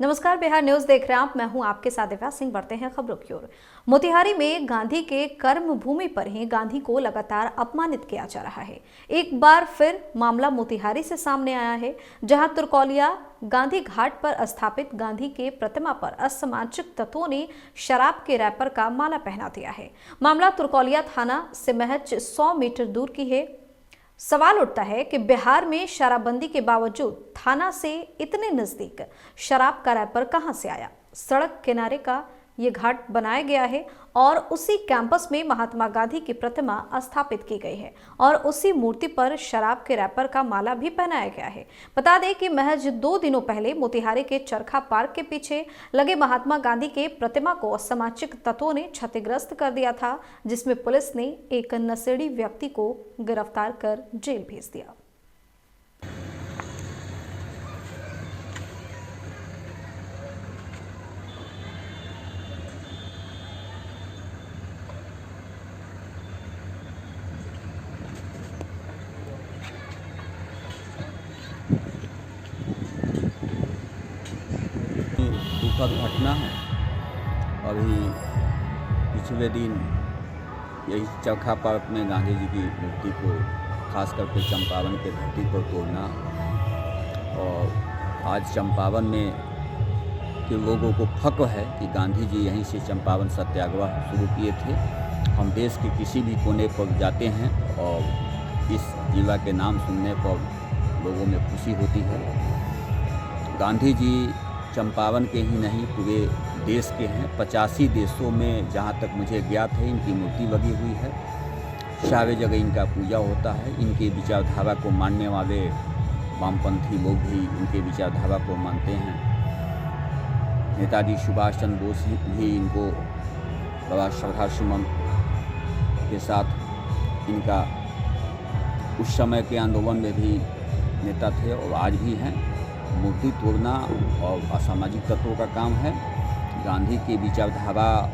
नमस्कार, बिहार न्यूज देख रहे हैं आप। मैं हूं आपके साथ दिव्या सिंह। बढ़ते हैं खबरों की ओर। मोतिहारी में गांधी के कर्म भूमि पर ही गांधी को लगातार अपमानित किया जा रहा है। एक बार फिर मामला मोतिहारी से सामने आया है, जहां तुरकौलिया गांधी घाट पर स्थापित गांधी के प्रतिमा पर असामाजिक तत्वों ने शराब के रैपर का माला पहना दिया है। मामला तुरकौलिया थाना से महज 100 मीटर दूर की है। सवाल उठता है कि बिहार में शराबबंदी के बावजूद थाना से इतने नजदीक शराब का रैपर कहां से आया। सड़क किनारे का ये घाट बनाया गया है और उसी कैंपस में महात्मा गांधी की प्रतिमा स्थापित की गई है और उसी मूर्ति पर शराब के रैपर का माला भी पहनाया गया है। बता दें कि महज 2 दिनों पहले मोतिहारी के चरखा पार्क के पीछे लगे महात्मा गांधी के प्रतिमा को असामाजिक तत्वों ने क्षतिग्रस्त कर दिया था, जिसमें पुलिस ने एक नशेड़ी व्यक्ति को गिरफ्तार कर जेल भेज दिया। दुखद घटना है। अभी पिछले दिन यही चरखा पार्क में गांधी जी की मूर्ति को खास करके चंपारण के धरती पर तोड़ना और आज चंपारण में के लोगों को फक्र है कि गांधी जी यहीं से चंपारण सत्याग्रह शुरू किए थे। हम देश के किसी भी कोने पर जाते हैं और इस जिला के नाम सुनने पर लोगों में खुशी होती है। गांधी जी चंपारण के ही नहीं पूरे देश के हैं। 85 देशों में जहाँ तक मुझे ज्ञात है इनकी मूर्ति लगी हुई है। सारे जगह इनका पूजा होता है। इनके विचारधारा को मानने वाले वामपंथी लोग भी इनके विचारधारा को मानते हैं। नेताजी सुभाष चंद्र बोस भी इनको बड़ा श्रद्धा सुमन के साथ इनका उस समय के आंदोलन में भी नेता थे और आज भी हैं। मूर्ति तोड़ना और असामाजिक तत्वों का काम है। गांधी की विचारधारा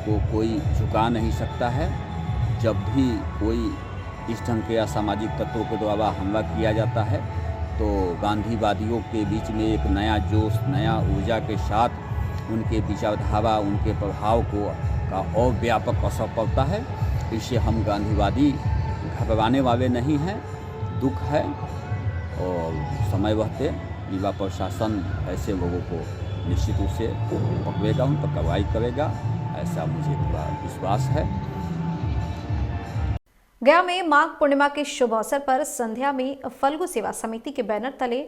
को कोई झुका नहीं सकता है। जब भी कोई इस ढंग के असामाजिक तत्वों के द्वारा हमला किया जाता है तो गांधीवादियों के बीच में एक नया जोश, नया ऊर्जा के साथ उनके विचारधारा, उनके प्रभाव का और व्यापक असर पड़ता है। इससे हम गांधीवादी घबराने वाले नहीं हैं। दुख है और समय रहते जिला प्रशासन ऐसे लोगों को निश्चित रूप से पकड़ेगा, उन पर कार्रवाई करेगा, ऐसा मुझे पूरा विश्वास है। गया में माघ पूर्णिमा के शुभ अवसर पर संध्या में फल्गु सेवा समिति के बैनर तले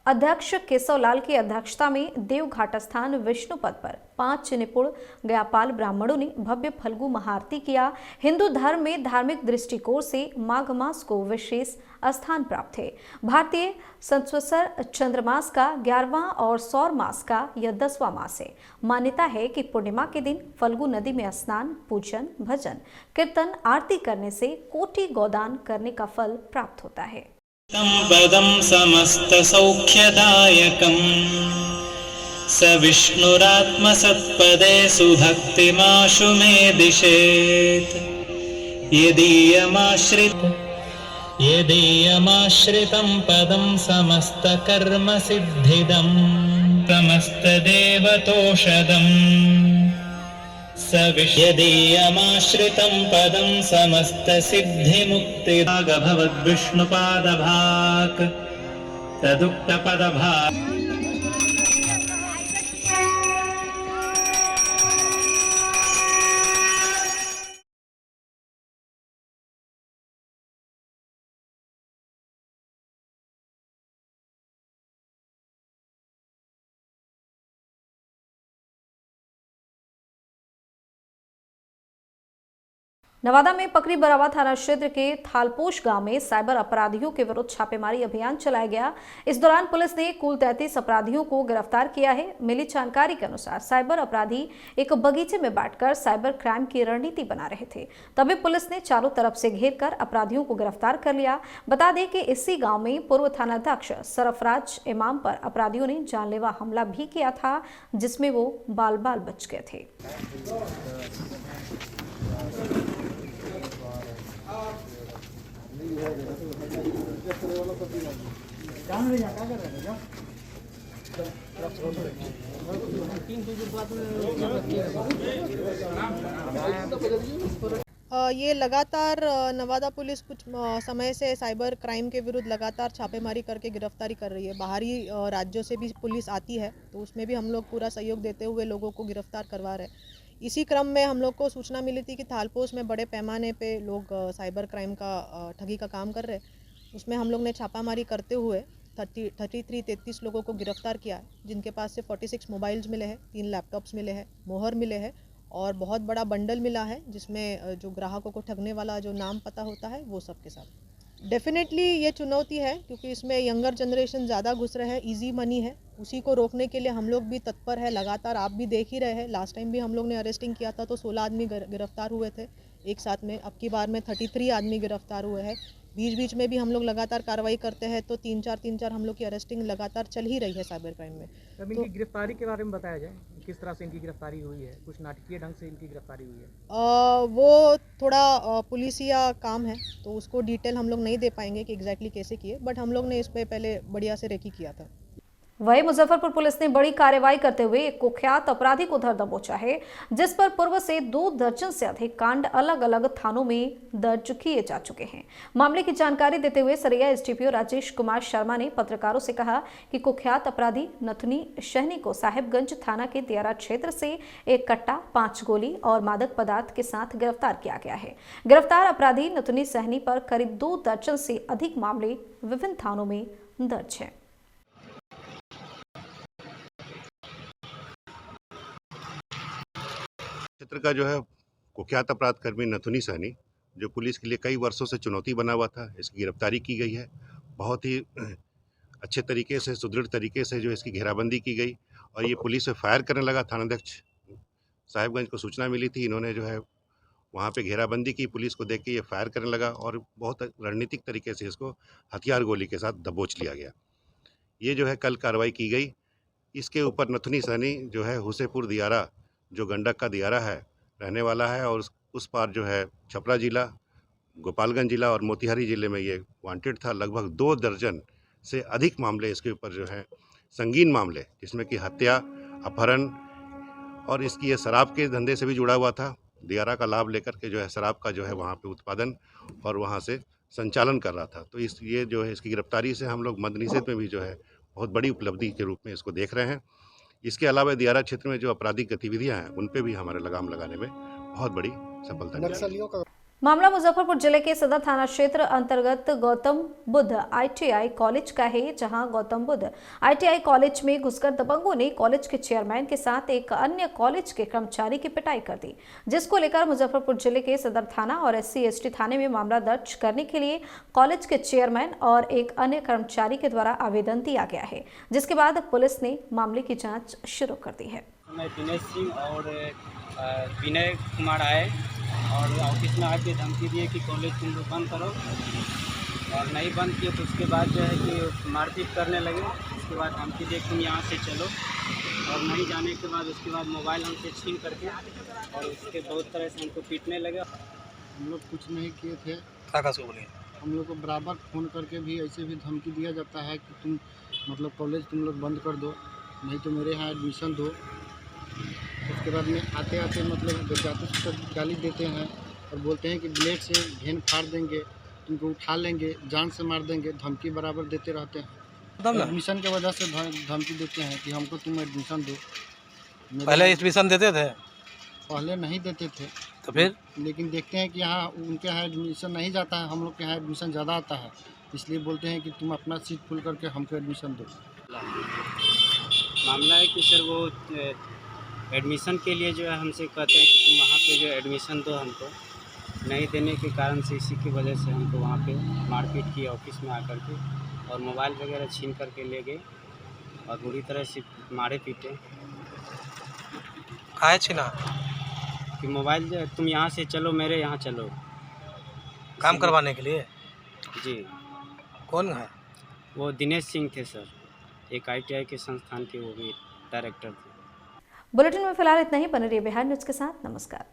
अध्यक्ष केशवलाल की अध्यक्षता में देवघाट स्थान विष्णु पद पर 5 निपुण गयापाल ब्राह्मणों ने भव्य फल्गु महाआरती किया। हिंदू धर्म में धार्मिक दृष्टिकोण से माघ मास को विशेष स्थान प्राप्त है। भारतीय संवत्सर चंद्रमास का 11वां और सौर मास का यह 10वां मास है। मान्यता है कि पूर्णिमा के दिन फल्गु नदी में स्नान, पूजन, भजन, कीर्तन, आरती करने से कोटि गोदान करने का फल प्राप्त होता है। पदं समस्तसौख्यदायकं स विष्णुरात्मसत्पदे सुभक्तिमाशु मे दिशेत्। यदीयमाश्रितं पदं समस्तकर्मसिद्धिदं समस्तदेवतोषधम् यदीयमाश्रितं पदं समस्तसिद्धिमुक्तिदाग भवद्विष्णुपादभाक् तदुक्तपदभाक्। नवादा में पकड़ी बरावा थाना क्षेत्र के थालपोश गांव में साइबर अपराधियों के विरुद्ध छापेमारी अभियान चलाया गया। इस दौरान पुलिस ने कुल 33 अपराधियों को गिरफ्तार किया है। मिली जानकारी के अनुसार साइबर अपराधी एक बगीचे में बैठकर साइबर क्राइम की रणनीति बना रहे थे। तभी पुलिस ने चारों तरफ से घेरकर अपराधियों को गिरफ्तार कर लिया। बता दें कि इसी गाँव में पूर्व थानाध्यक्ष सरफराज इमाम पर अपराधियों ने जानलेवा हमला भी किया था, जिसमें वो बाल बाल बच गए थे। जान ले जा क्या कर रहे हैं। ये लगातार नवादा पुलिस कुछ समय से साइबर क्राइम के विरुद्ध लगातार छापेमारी करके गिरफ्तारी कर रही है। बाहरी राज्यों से भी पुलिस आती है, तो उसमें भी हम लोग पूरा सहयोग देते हुए लोगों को गिरफ्तार करवा रहे हैं। इसी क्रम में हम लोग को सूचना मिली थी कि थालपोस में बड़े पैमाने पे लोग साइबर क्राइम का ठगी का काम कर रहे हैं। उसमें हम लोग ने छापामारी करते हुए 33 लोगों को गिरफ्तार किया है, जिनके पास से 46 मोबाइल्स मिले हैं, 3 लैपटॉप्स मिले हैं, मोहर मिले हैं और बहुत बड़ा बंडल मिला है, जिसमें जो ग्राहकों को ठगने वाला जो नाम पता होता है वो सब के साथ। डेफिनेटली ये चुनौती है, क्योंकि इसमें यंगर जनरेशन ज़्यादा घुस रहे हैं, इजी मनी है, उसी को रोकने के लिए हम लोग भी तत्पर है। लगातार आप भी देख ही रहे हैं, लास्ट टाइम भी हम लोग ने अरेस्टिंग किया था तो 16 आदमी गिरफ्तार हुए थे एक साथ में। अब की बार में 33 आदमी गिरफ्तार हुए हैं। बीच बीच में भी हम लोग लगातार कार्रवाई करते हैं, तो 3-4 हम लोग की अरेस्टिंग लगातार चल ही रही है साइबर क्राइम में। तब इनकी गिरफ्तारी के बारे में बताया जाए, किस तरह से इनकी गिरफ्तारी हुई है? कुछ नाटकीय ढंग से इनकी गिरफ्तारी हुई है? वो थोड़ा पुलिसिया काम है, तो उसको डिटेल हम लोग नहीं दे पाएंगे कि एग्जैक्टली कैसे किए, बट हम लोग ने इस पे पहले बढ़िया से रेकी किया था। वहीं मुजफ्फरपुर पुलिस ने बड़ी कार्रवाई करते हुए एक कुख्यात अपराधी को धर दबोचा है, जिस पर पूर्व से 2 दर्जन से अधिक कांड अलग अलग थानों में दर्ज किए जा चुके हैं। मामले की जानकारी देते हुए सरिया एसडीपीओ राजेश कुमार शर्मा ने पत्रकारों से कहा कि कुख्यात अपराधी नथुनी शहनी को साहिबगंज थाना के दियारा क्षेत्र से 1 कट्टा, 5 गोली और मादक पदार्थ के साथ गिरफ्तार किया गया है। गिरफ्तार अपराधी नथुनी सहनी पर करीब 2 दर्जन से अधिक मामले विभिन्न थानों में दर्ज है। क्षेत्र का जो है कुख्यात अपराध कर्मी नथुनी सहनी, जो पुलिस के लिए कई वर्षों से चुनौती बना हुआ था, इसकी गिरफ्तारी की गई है। बहुत ही अच्छे तरीके से, सुदृढ़ तरीके से जो इसकी घेराबंदी की गई और ये पुलिस पे फायर करने लगा। थानाध्यक्ष साहिबगंज को सूचना मिली थी, इन्होंने जो है वहाँ पे घेराबंदी की, पुलिस को देख के ये फायर करने लगा और बहुत रणनीतिक तरीके से इसको हथियार गोली के साथ दबोच लिया गया। ये जो है कल कार्रवाई की गई। इसके ऊपर नथुनी सहनी जो है हुसेपुर दियारा, जो गंडक का दियारा है, रहने वाला है और उस पार जो है छपरा जिला, गोपालगंज जिला और मोतिहारी ज़िले में ये वांटेड था। लगभग 2 दर्जन से अधिक मामले इसके ऊपर जो है संगीन मामले, जिसमें कि हत्या, अपहरण और इसकी ये शराब के धंधे से भी जुड़ा हुआ था। दियारा का लाभ लेकर के जो है शराब का जो है वहाँ पे उत्पादन और वहाँ से संचालन कर रहा था। तो ये जो है इसकी गिरफ्तारी से हम लोग मद्य निषेध में भी जो है बहुत बड़ी उपलब्धि के रूप में इसको देख रहे हैं। इसके अलावा दियारा क्षेत्र में जो आपराधिक गतिविधियां हैं, उन पे भी हमारे लगाम लगाने में बहुत बड़ी सफलता मिली है। मामला मुजफ्फरपुर जिले के सदर थाना क्षेत्र अंतर्गत गौतम बुद्ध आईटीआई कॉलेज का है, जहां गौतम बुद्ध आईटीआई कॉलेज में घुसकर दबंगों ने कॉलेज के चेयरमैन के साथ एक अन्य कॉलेज के कर्मचारी की पिटाई कर दी, जिसको लेकर मुजफ्फरपुर जिले के सदर थाना और SC/ST थाने में मामला दर्ज करने के लिए कॉलेज के चेयरमैन और एक अन्य कर्मचारी के द्वारा आवेदन दिया गया है, जिसके बाद पुलिस ने मामले की जाँच शुरू कर दी है। मैं दिनेश सिंह और विनय कुमार आए और ऑफिस में आके धमकी दिए कि कॉलेज तुम लोग बंद करो, और नहीं बंद किए तो उसके बाद जो है कि मारपीट करने लगे। उसके बाद धमकी दिए तुम यहाँ से चलो, और नहीं जाने के बाद उसके बाद मोबाइल हमसे छीन करके और उसके बहुत तरह से हमको पीटने लगे। हम लोग कुछ नहीं किए थे। से बोलिए। हम लोग को बराबर फ़ोन करके भी ऐसे भी धमकी दिया जाता है कि तुम मतलब कॉलेज तुम लोग बंद कर दो, नहीं तो मेरे यहाँ एडमिशन दो। उसके बाद में आते आते मतलब जाते गाली देते हैं और बोलते हैं कि ब्लेड से घेन फाड़ देंगे, तुमको उठा लेंगे, जान से मार देंगे, धमकी बराबर देते रहते हैं। एडमिशन के वजह से धमकी देते हैं कि हमको तुम एडमिशन दो। पहले एडमिशन देते थे? पहले नहीं देते थे, तो फिर लेकिन देखते हैं कि यहाँ उनके यहाँ एडमिशन नहीं जाता है, हम लोग के यहाँ एडमिशन ज़्यादा आता है, इसलिए बोलते हैं कि तुम अपना सीट फुल करके हमको एडमिशन दो। मामला है कि सर वो एडमिशन के लिए जो है हमसे कहते हैं कि तुम वहाँ पे जो एडमिशन दो हमको, नहीं देने के कारण से इसी की वजह से हमको वहाँ पे मारपीट की ऑफिस में आकर के, और मोबाइल वगैरह छीन करके ले गए और बुरी तरह से मारे पीटे। काहे छीना? कि मोबाइल जो तुम यहाँ से चलो, मेरे यहाँ चलो, काम करवाने के लिए। जी। कौन है? वो दिनेश सिंह थे सर, एक ITI के संस्थान के वो भी डायरेक्टर थे। बुलेटिन में फिलहाल इतना ही। बने रहिए बिहार न्यूज के साथ। नमस्कार।